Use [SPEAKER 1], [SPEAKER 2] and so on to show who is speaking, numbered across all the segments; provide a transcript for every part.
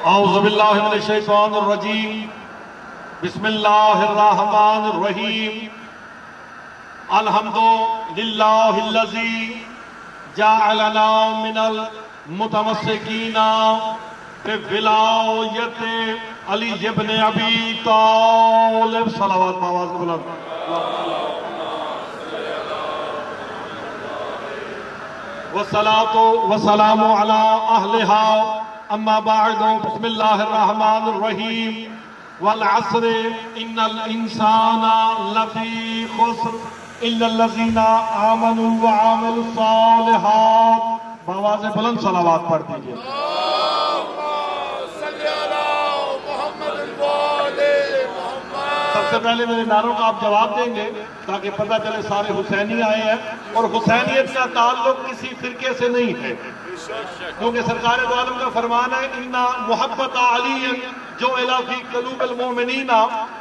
[SPEAKER 1] اعوذ باللہ من الشیطان الرجیم بسم اللہ الرحمن الرحیم الحمد للہ الذی جعلنا من المتمسکین بولایت علی ابن ابی طالب صلوات آواز بلند والصلاة والسلام على أهلها أما بعد بسم الله الرحمن الرحيم والعصر إن الإنسان لفي خسر إلا الذين آمنوا وعملوا الصالحات بآواز بلند صلوات پڑھ دیجئے سب سے پہلے میرے نعروں کا آپ جواب دیں گے تاکہ پتہ چلے سارے حسینی آئے ہیں اور حسینیت کا تعلق کسی فرقے سے نہیں ہے کیونکہ سرکار دو عالم کا فرمان ہے اِنَّا محبت علی جو الی فی قلوب المؤمنین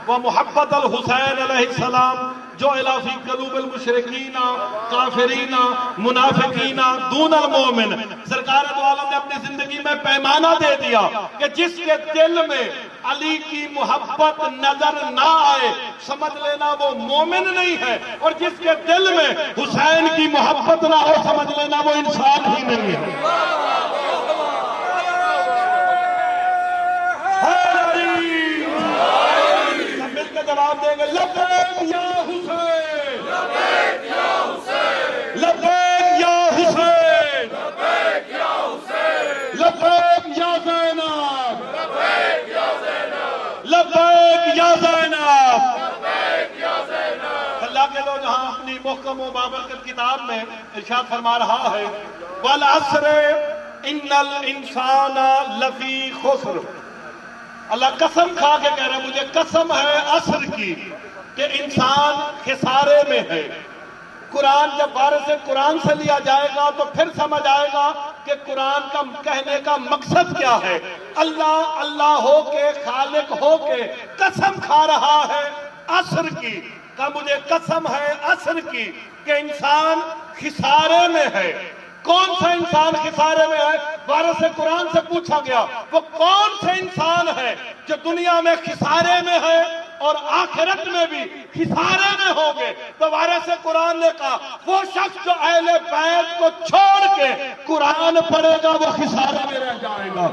[SPEAKER 1] و محبت الحسین علیہ السلام جو الی فی قلوب المشرکین کافرین منافقین دون المؤمن سرکار دو عالم نے اپنی زندگی میں پیمانہ دے دیا کہ جس کے دل میں علی کی محبت نظر نہ آئے سمجھ لینا وہ مومن نہیں ہے اور جس کے دل میں حسین کی محبت نہ ہو سمجھ لینا وہ انسان ہی نہیں ہے مل کے جواب دیں گے لبیک یا حسین لبیک یا حسین لبیک یا حسین لبیک یا حسین لبیک یا زینب لبیک یا زینب لبیک یا زینب لبیک یا زینب اللہ کے لوگ جہاں اپنی محکم و بابرکت کتاب میں ارشاد فرما رہا ہے والعصر ان الانسان لفی خسر اللہ قسم کھا کے کہہ رہا ہے مجھے قسم ہے عصر کی کہ انسان خسارے میں ہے قرآن جب بارے سے قرآن سے لیا جائے گا تو پھر سمجھ آئے گا کہ قرآن کا کہنے کا مقصد کیا ہے اللہ اللہ ہو کے خالق ہو کے قسم کھا رہا ہے عصر کی کہ مجھے قسم ہے عصر کی کہ انسان خسارے میں ہے کون سا انسان خسارے میں ہے وارث قرآن سے پوچھا گیا وہ کون سے انسان ہے جو دنیا میں خسارے میں ہے اور آخرت میں بھی خسارے میں ہوں گے تو وارث قرآن نے کہا وہ شخص جو اہل بیت کو چھوڑ کے قرآن پڑھے گا وہ خسارے میں رہ جائے گا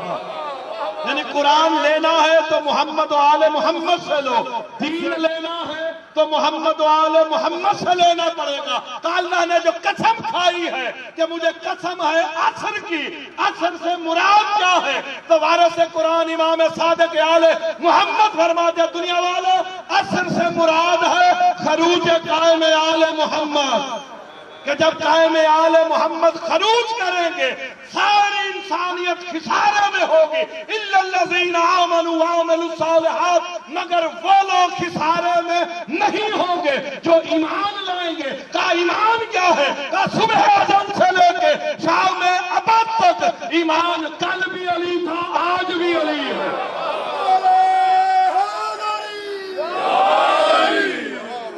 [SPEAKER 1] یعنی قرآن لینا ہے تو محمد و آل محمد سے لو دین لینا ہے تو محمد و آل محمد سے لینا پڑے گا تو اللہ نے جو قسم کھائی ہے کہ مجھے قسم ہے عصر کی عصر سے مراد کیا ہے تو وارث قرآن امام صادق آل محمد فرماتے ہیں دنیا والوں عصر سے مراد ہے خروج قائم آل محمد کہ جب قائم آل محمد خروج کریں گے ساری انسانیت خسارے میں ہوگی الا الذین آمنوا وعملوا الصالحات مگر وہ لوگ خسارے میں نہیں ہوں گے جو ایمان لائیں گے کا ایمان کیا ہے کا صبح اذان سے لے کے شام ابد تک ایمان کل بھی علی تھا آج بھی علی ہے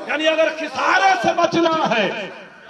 [SPEAKER 1] یعنی اگر خسارے سے بچنا ہے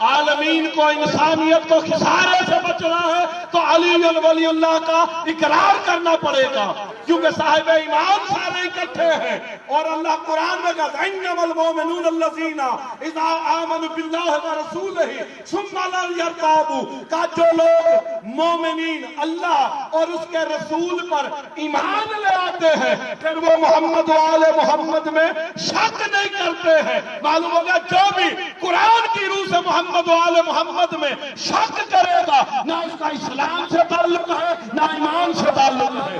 [SPEAKER 1] عالمین کو انسانیت کو خسارے سے بچنا ہے تو علی ولی اللہ کا اقرار کرنا پڑے گا کیونکہ صاحب ایمان سارے اکٹھے ہیں اور اللہ قرآن میں کہا انما المؤمنون الذین اذا آمنوا باللہ ورسولہ ثم لم یرتابوا کہ جو لوگ مومنین اللہ اور اس کے رسول پر ایمان لے آتے ہیں پھر وہ محمد و آل محمد میں شک نہیں کرتے ہیں معلوم ہوگا جو بھی قرآن کی روح سے محمد و آل محمد میں شک کرے گا نہ اس کا اسلام سے تعلق ہے نہ ایمان سے تعلق ہے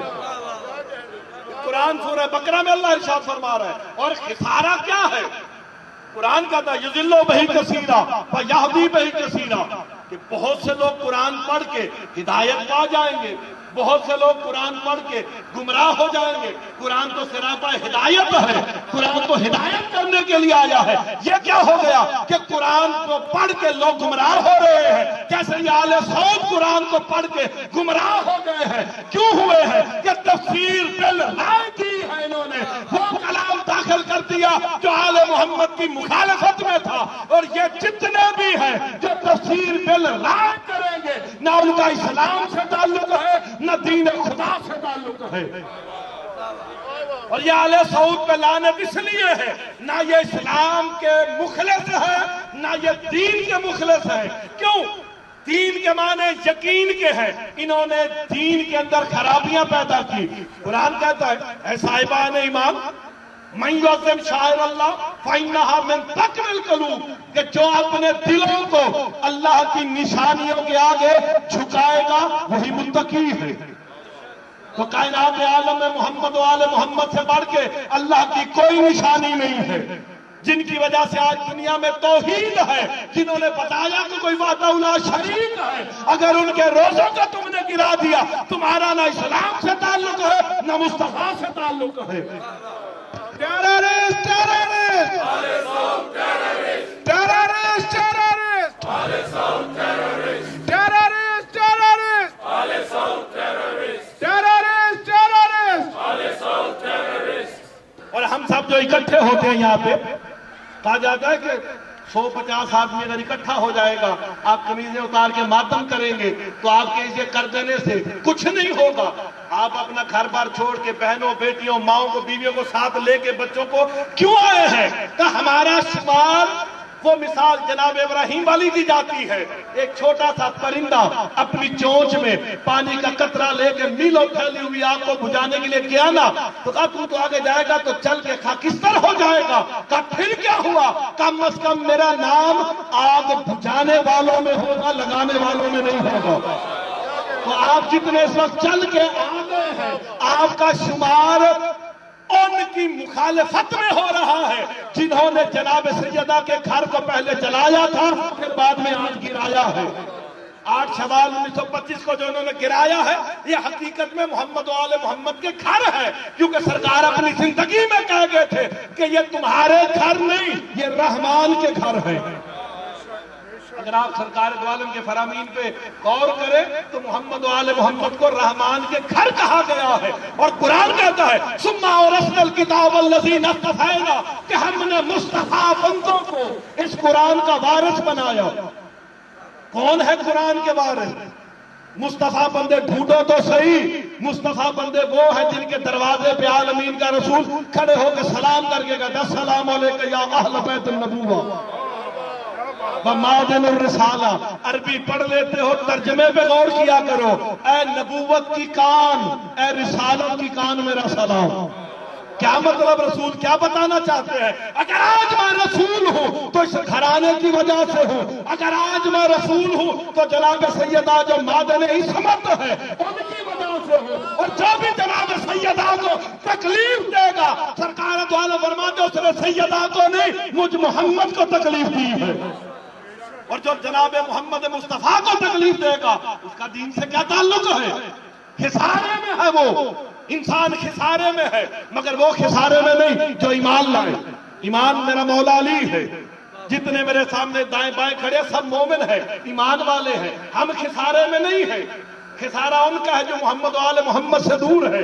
[SPEAKER 1] قرآن سورہ بقرہ میں اللہ ارشاد فرما رہا ہے اور خسارہ کیا ہے قرآن کہتا ہے یضل بہ کثیرا ویہدی بہ کثیرا کہ بہت سے لوگ قرآن پڑھ کے ہدایت پا جائیں گے بہت سے لوگ قرآن پڑھ کے گمراہ ہو جائیں گے قرآن تو صراط ہدایت ہے قرآن تو ہدایت کرنے کے لیے آیا ہے یہ کیا ہو گیا کہ قرآن کو پڑھ کے لوگ گمراہ ہو رہے ہیں جیسے یہ آل سعود قرآن کو پڑھ کے گمراہ ہو گئے ہیں کیوں ہوئے ہیں کہ تفسیر بالرائے کی ہے انہوں نے وہ کلام داخل کر دیا جو آل محمد کی مخالفت میں تھا اور یہ جتنے بھی ہیں جو تفسیر بالرائے کریں گے نہ ان کا اسلام سے تعلق ہے نہ دین خدا سے تعلق ہے۔ اور یہ آل سعود پہ لعنت اس لیے ہے، نہ یہ اسلام کے مخلص ہے نہ یہ دین کے مخلص ہے۔ کیوں؟ دین کے معنی یقین کے ہیں، انہوں نے دین کے اندر خرابیاں پیدا کی۔ قرآن کہتا ہے اے صاحبان ایمان من یعظم شعائر اللہ فإنها من تقوی القلوب، کہ جو اپنے دلوں کو اللہ کی نشانیوں کے آگے جھکائے گا وہی متقی ہے۔ تو کائنات عالم میں محمد و آل محمد سے بڑھ کے اللہ کی کوئی نشانی نہیں ہے، جن کی وجہ سے آج دنیا میں توحید ہے، جنہوں نے بتایا کہ کوئی وحدہ لا شریک ہے۔ اگر ان کے روزوں کو تم نے گرا دیا، تمہارا نہ اسلام سے تعلق ہے نہ مصطفیٰ سے تعلق ہے۔ Terrorist terrorist terrorist terrorist terrorist terrorist terrorist terrorist. اور ہم سب جو اکٹھے ہوتے ہیں یہاں پہ، کہا جاتا ہے کہ 150 آدمی اگر اکٹھا ہو جائے گا، آپ قمیضیں اتار کے ماتم کریں گے تو آپ کے اسے کر دینے سے کچھ نہیں ہوگا۔ آپ اپنا گھر بار چھوڑ کے بہنوں بیٹیوں ماؤں کو بیویوں کو ساتھ لے کے بچوں کو کیوں آئے ہیں؟ کہ ہمارا شمار وہ مثال جناب ابراہیم والی دی جاتی ہے۔ ایک چھوٹا سا پرندہ اپنی چونچ میں پانی کا قطرہ لے کے میلوں پھیلی ہوئی آگ کو بجھانے کے لیے گیا نا، تو کہا تو آگے جائے گا تو چل کے خاکستر ہو جائے گا۔ کہا پھر کیا ہوا؟ کم از کم میرا نام آگ بجھانے والوں میں ہوگا، لگانے والوں میں نہیں ہوگا۔ تو آپ جتنے اس وقت چل کے آگے ہیں، آپ کا شمار ان کی مخالفت میں ہو رہا ہے جنہوں نے جناب سیدہ کے گھر کو پہلے جلایا تھا پھر بعد میں آج گرایا ہے۔ 8 شوال 1925 کو جو انہوں نے گرایا ہے، یہ حقیقت میں محمد و آل محمد کے گھر ہے، کیونکہ سرکار اپنی زندگی میں کہہ گئے تھے کہ یہ تمہارے گھر نہیں، یہ رحمان کے گھر ہے۔ اگر آپ سرکار دو عالم کے فرامین پہ غور کریں تو محمد و آل محمد کو رحمان کے گھر کہا گیا ہے۔ اور قرآن کہتا ہے ثم اورثنا الکتاب الذین اصطفینا، کہ ہم نے مصطفیٰ بندوں کو اس قرآن کا وارث بنایا۔ کون ہے قرآن کے وارث؟ مصطفیٰ بندے ڈھونڈو تو صحیح، مصطفیٰ بندے وہ ہیں جن کے دروازے پہ عالمین کا رسول کھڑے ہو کے سلام کر کے کہتا السلام علیکم یا اہل بیت النبوہ ومعدن الرسالہ۔ عربی پڑھ لیتے ہو، ترجمے پہ غور کیا کرو۔ اے نبوت کی کان، اے رسالت کی کان میرا سلام۔ کیا مطلب؟ رسول کیا بتانا چاہتے ہیں؟ اگر آج میں رسول ہوں تو اس گھرانے کی وجہ سے ہوں، اگر آج میں رسول ہوں تو جناب سیدہ جو معدن عصمت ہے ان کی وجہ سے ہوں، اور جو بھی جناب سیدہ کو تکلیف دے گا، سرکار دو عالم فرماتے ہیں اس نے سیدہ کو نہیں مجھ محمد کو تکلیف دی ہے۔ اور جو جناب محمد مصطفیٰ کو تکلیف دے گا اس کا دین سے کیا تعلق ہے؟ خسارے میں ہے وہ انسان، خسارے میں ہے، مگر وہ خسارے میں نہیں جو ایمان لائے۔ ایمان میرا مولا علی ہے، جتنے میرے سامنے دائیں بائیں کھڑے سب مومن ہیں، ایمان والے ہیں، ہم خسارے میں نہیں ہیں۔ خسارہ ان کا ہے جو محمد و آل محمد سے دور ہے۔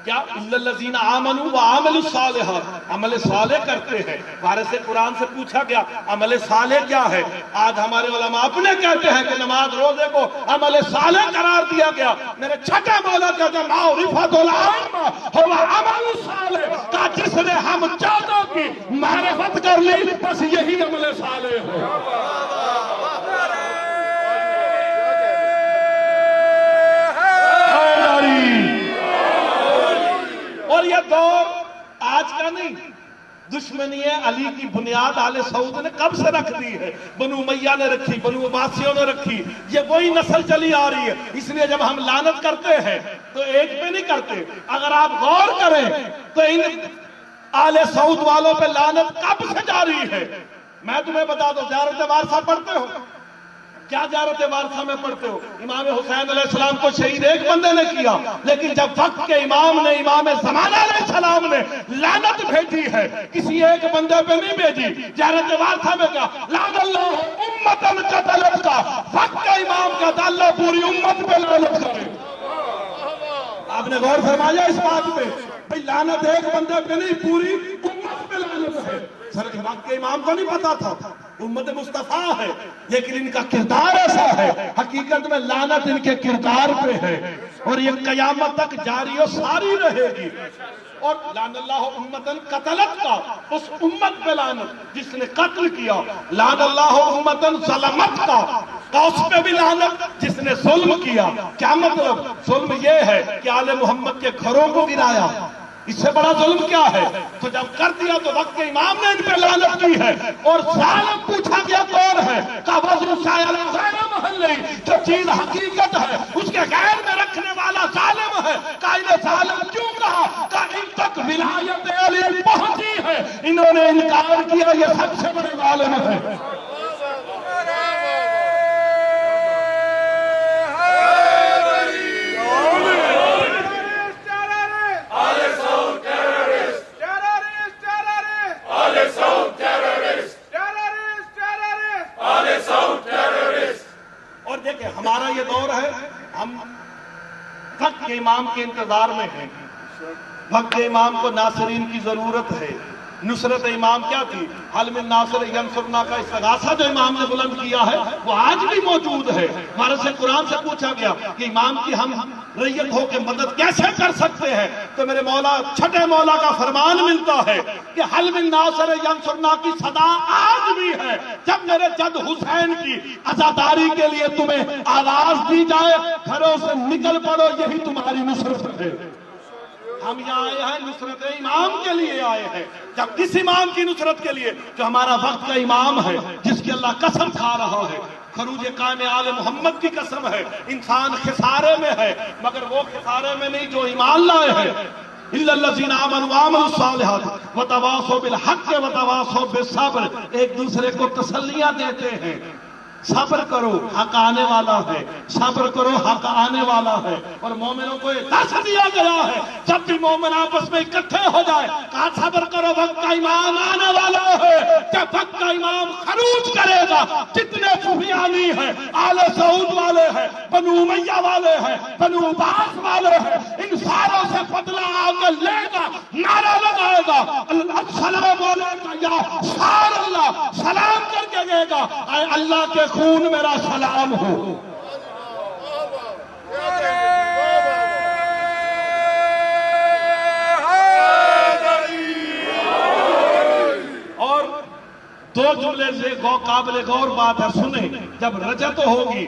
[SPEAKER 1] کیا الا الذین آمنوا وعملوا الصالحات، عمل صالح کرتے ہیں۔ وارث قرآن سے پوچھا گیا عمل صالح کیا ہے؟ آج ہمارے علماء اپنے کہتے ہیں کہ نماز روزے کو عمل صالح قرار دیا گیا۔ میرے چھٹا مولا کہتے ہیں معرفت العلم هو عمل صالح، کہ جس نے ہم چودوں کی معرفت کر لی بس یہی عمل صالح ہے۔ اور یہ دور آج کا نہیں، دشمنی علی کی بنیاد آل سعود نے کب سے رکھ دی ہے؟ بنو امیہ نے رکھی، بنو عباسیوں نے رکھی، یہ وہی نسل چلی آ رہی ہے۔ اس لیے جب ہم لعنت کرتے ہیں تو ایک پہ نہیں کرتے، اگر آپ غور کریں تو ان آل سعود والوں پہ لعنت کب سے جاری ہے۔ میں تمہیں بتا دو، زیارت وارثہ پڑھتے ہو؟ کیا زیارت وارثہ میں پڑھتے ہو؟ امام حسین علیہ السلام کو شہید ایک بندے نے کیا، لیکن جب وقت کے امام نے، امام زمانہ علیہ السلام نے لعنت بھیجی ہے کسی ایک بندے پہ نہیں بھیجی۔ زیارت وارثہ میں کیا لعن اللہ امتن قتلت کا، وقت کا امام کا اللہ پوری امت پہ لعنت کرے۔ آپ نے غور فرمایا اس بات پہ؟ بھئی لعنت ایک بندے پہ نہیں، پوری امت پہ لعنت ہے۔ سر وقت کے امام کو نہیں پتا تھا، امت مصطفیٰ ہے لیکن ان کا کردار ایسا ہے، حقیقت میں لعنت ان کے کردار پہ ہے اور یہ قیامت تک جاری و ساری رہے گی۔ اور لعن اللہ امتن قتلت کا، اس امت پہ لعنت جس نے قتل کیا، لعن اللہ امتن ظلمت کا اس پہ بھی لعنت جس نے ظلم کیا۔ کیا مطلب؟ ظلم یہ ہے کہ آل محمد کے گھروں کو گرایا، اس سے بڑا ظلم کیا ہے؟ تو جب کر دیا تو وقت کے امام نے ان پہ لعنت کی ہے، اور ظالم پوچھا گیا کون ہے؟ کہا وزن سائل غیر محلی، جو چیز حقیقت ہے اس کے غیر میں رکھنے والا ظالم ہے۔ کہا انہیں ظالم کیوں کہا؟ کہا ان تک ولایت علی پہنچی ہے، انہوں نے انکار کیا، یہ سب سے بڑے ظالم ہے۔ اور دیکھیں ہمارا یہ دور ہے، ہم وقت کے امام کے انتظار میں ہیں۔ وقت کے امام کو ناصرین کی ضرورت ہے۔ نصرت امام کیا تھی؟ حل من ناصر ینصرنا کا استغاثہ جو امام نے بلند کیا ہے وہ آج بھی موجود ہے۔ ہمارے سے قرآن سے پوچھا گیا کہ امام کی ہم ریت ہو کے مدد کیسے کر سکتے ہیں، تو میرے مولا چھٹے مولا کا فرمان ملتا ہے کہ حل من ناصر ینصرنا کی صدا آج بھی ہے۔ جب میرے جد حسین کی عزاداری کے لیے تمہیں آواز دی جائے، گھروں سے نکل پڑو، یہی تمہاری نصرت ہے۔ ہم یہاں آئے ہیں نصرت امام کے لیے آئے ہیں، جب کس امام کی نصرت کے لیے؟ جو ہمارا وقت کا امام ہے، جس کی اللہ قسم کھا رہا ہے، خروج قائم آل محمد کی قسم ہے۔ انسان خسارے میں ہے مگر وہ خسارے میں نہیں جو ایمان لائے ہیں۔ الا الذین آمنوا وعملوا الصالحات وتواصوا بالحق وتواصوا بالصبر، ایک دوسرے کو تسلیاں دیتے ہیں۔ صبر کرو، حق آنے والا ہے، صبر کرو، حق آنے والا ہے۔ اور مومنوں کو یہ درس دیا گیا ہے، جب بھی مومن آپس میں اکٹھے ہو جائے، کہا صبر کرو، وقت کا امام آنے والا ہے۔ جب وقت کا امام خروج کرے گا، جتنے سفیانی ہیں، آل سعود والے ہیں، بنو امیہ والے ہیں، بنو عباس والے ہیں، ان ساروں سے بدلہ آ کے لے گا، نعرہ لگائے گا، السلام علیکم یا سار اللہ، سلام کر کے گئے گا، اے اللہ کے خون میرا سلام ہو۔ اور دو جملے سے قابل غور بات ہے، سنیں۔ جب رجت ہوگی،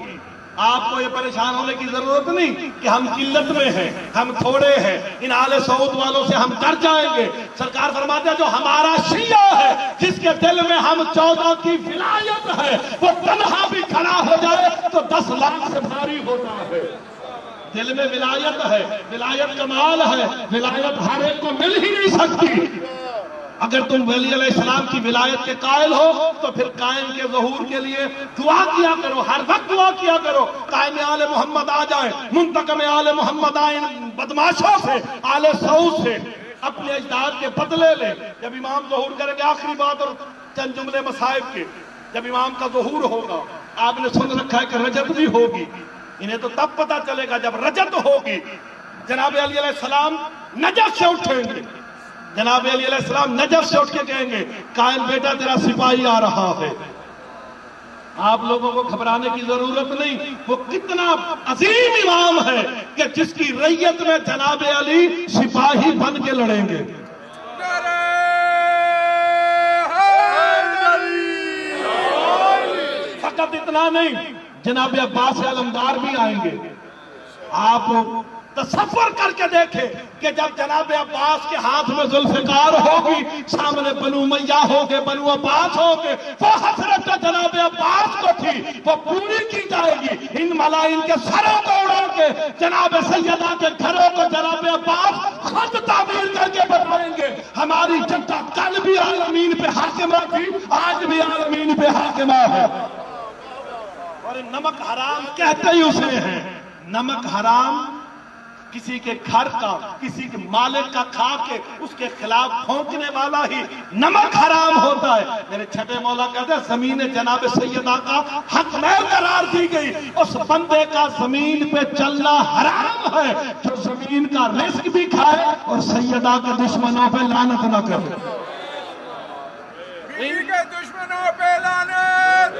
[SPEAKER 1] آپ کو یہ پریشان ہونے کی ضرورت نہیں کہ ہم قلت میں ہیں، ہم تھوڑے ہیں، ان آل سعود والوں سے ہم ڈر جائیں گے۔ سرکار فرماتے ہیں جو ہمارا شیعہ ہے، جس کے دل میں ہم 14 کی ولایت ہے، وہ تنہا بھی کھڑا ہو جائے تو 10 لاکھ سے بھاری ہوتا ہے۔ دل میں ولایت ہے، ولایت کمال ہے، ولایت ہر ایک کو مل ہی نہیں سکتی۔ اگر تم ولی علیہ السلام کی ولایت کے قائل ہو تو پھر قائم کے ظہور کے لیے دعا کیا کرو، ہر وقت دعا کیا کرو، قائم آل محمد آ جائے، منتقم آل محمد آئے، بدماشوں سے، آل سعود سے اپنے اجداد کے بدلے لے۔ جب امام ظہور کریں گے، آخری بات اور چند جملے مصائب کے، جب امام کا ظہور ہوگا، آپ نے سن رکھا ہے کہ رجت بھی ہوگی، انہیں تو تب پتا چلے گا جب رجت ہوگی۔ جناب علی علیہ السلام نجف سے اٹھیں گے، جناب علی علیہ السلام نجف سے اٹھ کے کہیں گے قائم بیٹا تیرا سپاہی آ رہا ہے۔ آپ لوگوں کو گھبرانے کی ضرورت نہیں، وہ کتنا عظیم امام ہے کہ جس کی ریت میں جناب علی سپاہی بن کے لڑیں گے۔ فقط اتنا نہیں، جناب عباس علمدار بھی آئیں گے۔ آپ تصور کر کے دیکھیں کہ جب جناب عباس کے ہاتھ میں ذوالفقار ہوگی، سامنے بنو امیہ ہوگے، بنو عباس ہوگے، وہ حسرت جو جناب عباس کو تھی وہ پوری کی جائے گی۔ ان ملائن کے سروں کو اڑا کے جناب سیدہ کے گھروں کو جناب عباس خود تعمیر کر کے بتائیں گے۔ ہماری جدہ کل بھی عالمین پہ حاکمہ تھی، آج بھی عالمین پہ حاکمہ ہے۔ اور نمک حرام کہتے ہی اسے ہیں، نمک حرام کسی کے گھر کا، کسی کے مالک کا کھا کے اس کے خلاف پھونکنے والا ہی نمک حرام ہوتا ہے۔ میرے چھٹے مولا کہتے ہیں زمین جناب سیدہ کا حق میں قرار دی گئی، اس بندے کا زمین پہ چلنا حرام ہے جو زمین کا رزق بھی کھائے اور سیدہ کے دشمنوں پہ لعنت نہ کرے۔
[SPEAKER 2] بیوی کے دشمنوں پہ لعنت۔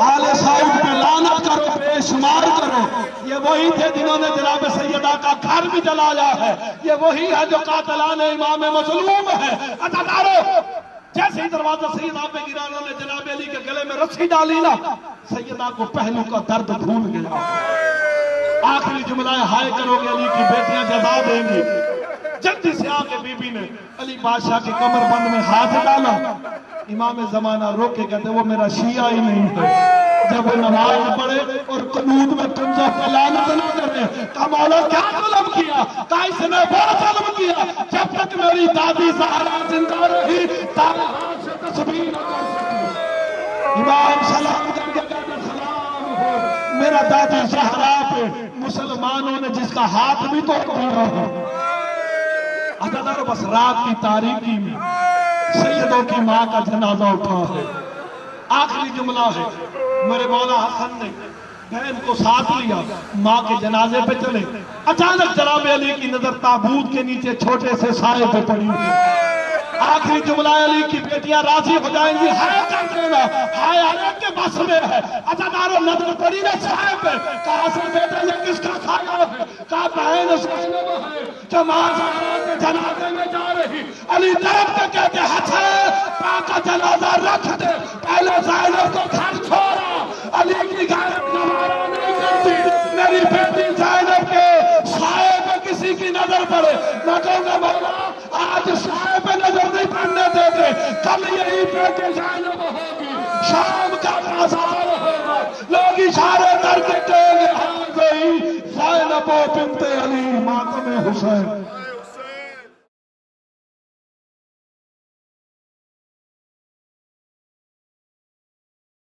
[SPEAKER 1] آل سعود پہ لعنت کرو، بے شمار کرو۔ یہ وہی تھے جنہوں نے جناب سیدہ کا گھر بھی جلایا ہے، یہ وہی ہے جو قاتلان امام مظلوم ہے۔ عزادارو، جیسے ہی دروازہ سیدہ پہ گرا، انہوں نے جناب علی کے گلے میں رسی ڈالی نا، سیدہ کو پہلو کا درد بھول گیا۔ آخری جملہ ہے، ہائے کرو گے علی کی بیٹیاں جزا دیں گی۔ جلدی سے آ کے بی بی نے علی بادشاہ کی کمر بند میں ہاتھ ڈالا۔ امام زمانہ روکے کہتے وہ میرا شیعہ ہی نہیں ہے، جب وہ نماز پڑھے اور قنوت میں کنزہ پہ لعنت نہ کرے۔ کہا مولا کیا ظلم کیا؟ کہا اس نے وہ ظلم کیا جب تک میری دادی زہرا زندہ رہی تارہاں سے تسبیح نہ کر سکی۔ امام سلام کر کے کہتے سلام ہو میرا دادی زہرا پہ، مسلمانوں نے جس کا ہاتھ بھی تو توڑا ہے۔ عزادارو، بس رات کی تاریکی میں سیدوں کی ماں کا جنازہ اٹھا ہے۔ آخری جملہ ہے، میرے مولا حسن نے بہن کو ساتھ لیا، ماں کے جنازے پہ چلے۔ اچانک جناب علی کی نظر تابوت کے نیچے چھوٹے سے سائے پہ پڑی ہوئی۔ آخری جملہ علی کی بیٹیاں راضی ہو جائیں گی، ہائے کر دینا، ہائے علی کے بس میں ہے۔ عزادارو، نظر پڑی نا سائے پہ، کہا اصل بیٹا یہ کس کا سایہ ہے؟ کہا بہن زینب ہے جو ماں زہرا کے جنازے میں جا رہی۔ علی طرف کے کہتے حسن ماں کا جنازہ رکھ دے، پہلے زینب کو گھر چھوڑا۔ علی کی غیرت گوارا نہیں کرتی میری بیٹی زینب کے سائے پہ کسی کی نظر پڑے۔ میں کہوں گا مولا آج سائے پہ نظر نہیں پڑنے دیتے، کل یہی بیٹی زینب ہوگی، شام کا بازار ہوگا، لوگ اشارے کر کے